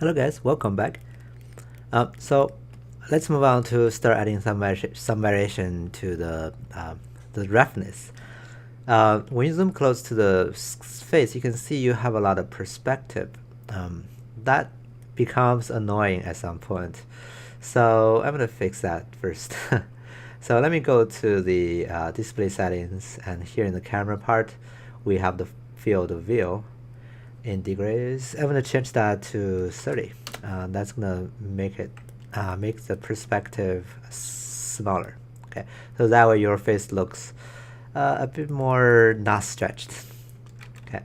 Hello guys, welcome back. So let's move on to start adding some variation to the roughness. When you zoom close to the face, you can see you have a lot of perspective. That becomes annoying at some point. So I'm gonna fix that first. So let me go to the display settings, and here in the camera part, we have the field of view in degrees. I'm gonna change that to 30. That's gonna make it make the perspective smaller. Okay, so that way your face looks a bit more not stretched. Okay,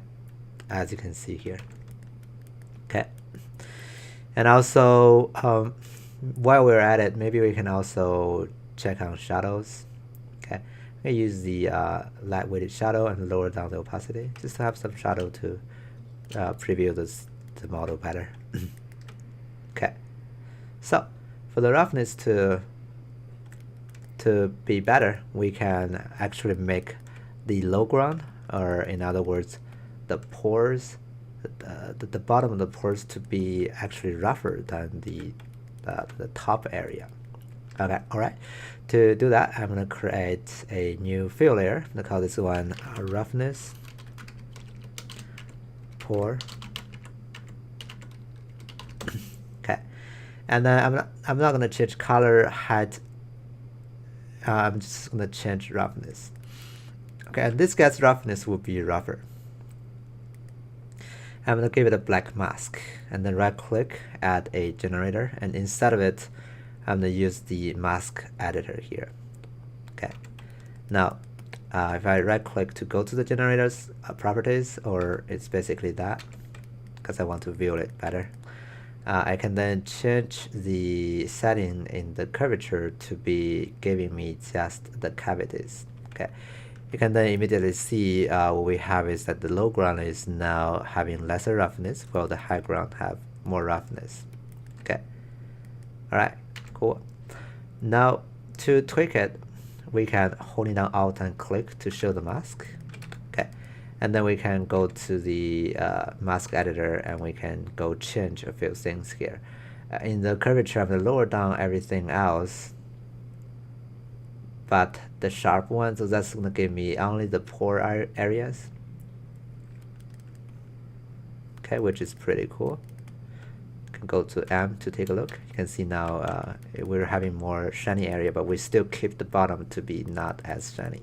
as you can see here. Okay, and also while we're at it, maybe we can also check on shadows. Okay, we can use the light weighted shadow and lower down the opacity just to have some shadow to preview the model better. Okay, so for the roughness to be better, we can actually make the low ground, or in other words, the pores, the bottom of the pores to be actually rougher than the top area. Okay, all right. To do that, I'm gonna create a new fill layer. I'm gonna call this one roughness pore. Okay, and then I'm not gonna change color, height. I'm just gonna change roughness. Okay, and this guy's roughness will be rougher. I'm gonna give it a black mask, and then right click, add a generator, and instead of it, I'm gonna use the mask editor here. Okay, now if I right click to go to the generator's properties, or it's basically that, because I want to view it better, I can then change the setting in the curvature to be giving me just the cavities. Okay, you can then immediately see what we have is that the low ground is now having lesser roughness, while the high ground have more roughness. Okay, all right, cool. Now to tweak it, we can hold it down Alt and click to show the mask. Okay, and then we can go to the mask editor, and we can go change a few things here. In the curvature, I'm gonna lower down everything else, but the sharp one, so that's gonna give me only the pore areas. Okay, which is pretty cool. You can go to M to take a look. You can see now we're having more shiny area, but we still keep the bottom to be not as shiny.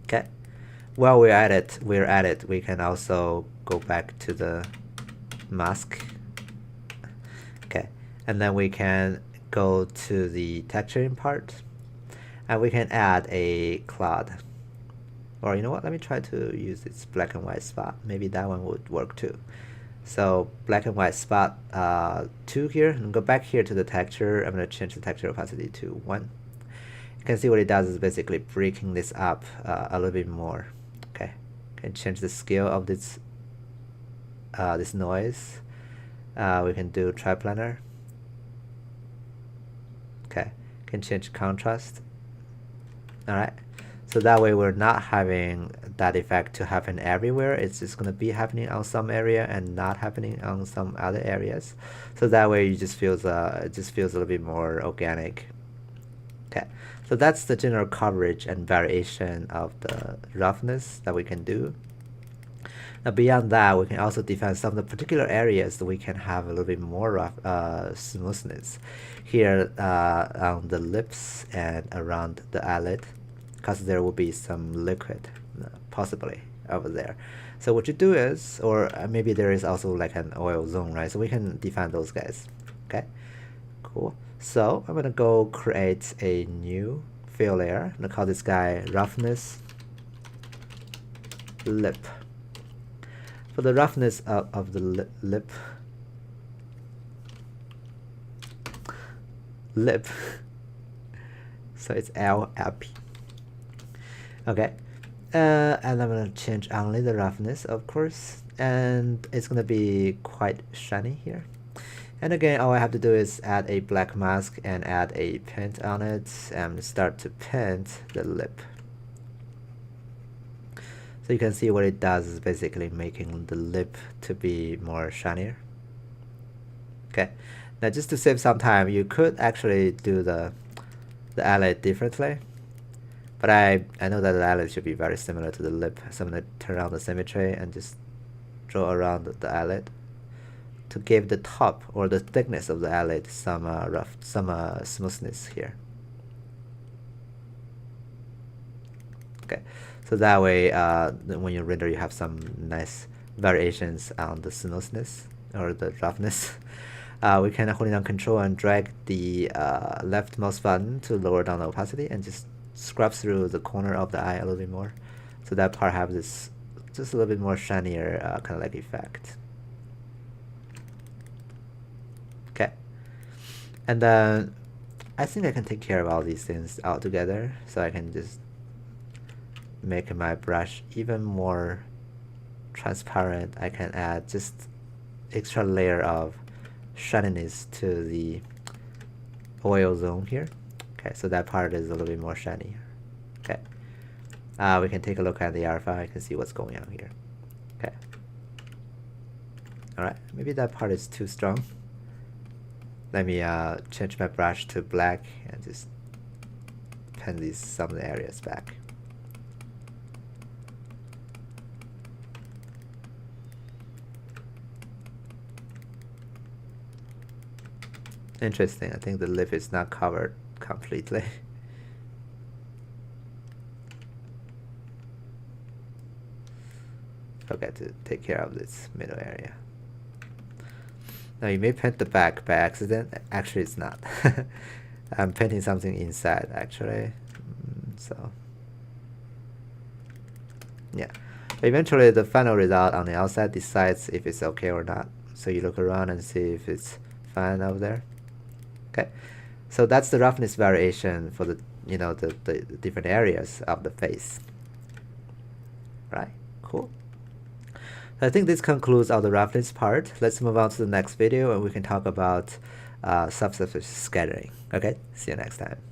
Okay, while we're at it, we can also go back to the mask. Okay, and then we can go to the texturing part, and we can add a cloud. Or you know what, let me try to use this black and white spot. Maybe that one would work too. So black and white spot 2 here, and go back here to the texture. I'm going to change the texture opacity to 1. You can see what it does is basically breaking this up a little bit more. Okay, can change the scale of this this noise. We can do triplanar. Okay, can change contrast. All right, so that way we're not having that effect to happen everywhere. It's just gonna be happening on some area and not happening on some other areas. So that way it just feels a little bit more organic. Okay, so that's the general coverage and variation of the roughness that we can do. Now beyond that, we can also define some of the particular areas that we can have a little bit more rough smoothness. Here on the lips and around the eyelid, because there will be some liquid possibly over there. So what you do is, or maybe there is also like an oil zone, right? So we can define those guys. Okay, cool. So I'm gonna go create a new fill layer. I'm gonna call this guy roughness lip. For the roughness of the lip, so it's LP. Okay, and I'm gonna change only the roughness, of course, and it's gonna be quite shiny here. And again, all I have to do is add a black mask and add a paint on it, and start to paint the lip. So you can see what it does is basically making the lip to be more shinier. Okay, now just to save some time, you could actually do the eyelid differently. But I know that the eyelid should be very similar to the lip, so I'm going to turn on the symmetry and just draw around the eyelid to give the top or the thickness of the eyelid some smoothness here. Okay, so that way when you render, you have some nice variations on the smoothness or the roughness. We can hold down Control and drag the leftmost button to lower down the opacity and just scrub through the corner of the eye a little bit more, so that part have this just a little bit more shinier kind of like effect. Okay, and then I think I can take care of all these things all together, so I can just make my brush even more transparent. I can add just extra layer of shininess to the oil zone here. Okay, so that part is a little bit more shiny. Okay, we can take a look at the alpha. I can see what's going on here. Okay, all right, maybe that part is too strong. Let me change my brush to black and just pen some of the areas back. Interesting, I think the lip is not covered completely. Forget to take care of this middle area. Now you may paint the back by accident. Actually, it's not. I'm painting something inside actually. So yeah, eventually the final result on the outside decides if it's okay or not. So you look around and see if it's fine out there. Okay, so that's the roughness variation for the the different areas of the face. Right, cool. I think this concludes all the roughness part. Let's move on to the next video and we can talk about subsurface scattering. Okay, see you next time.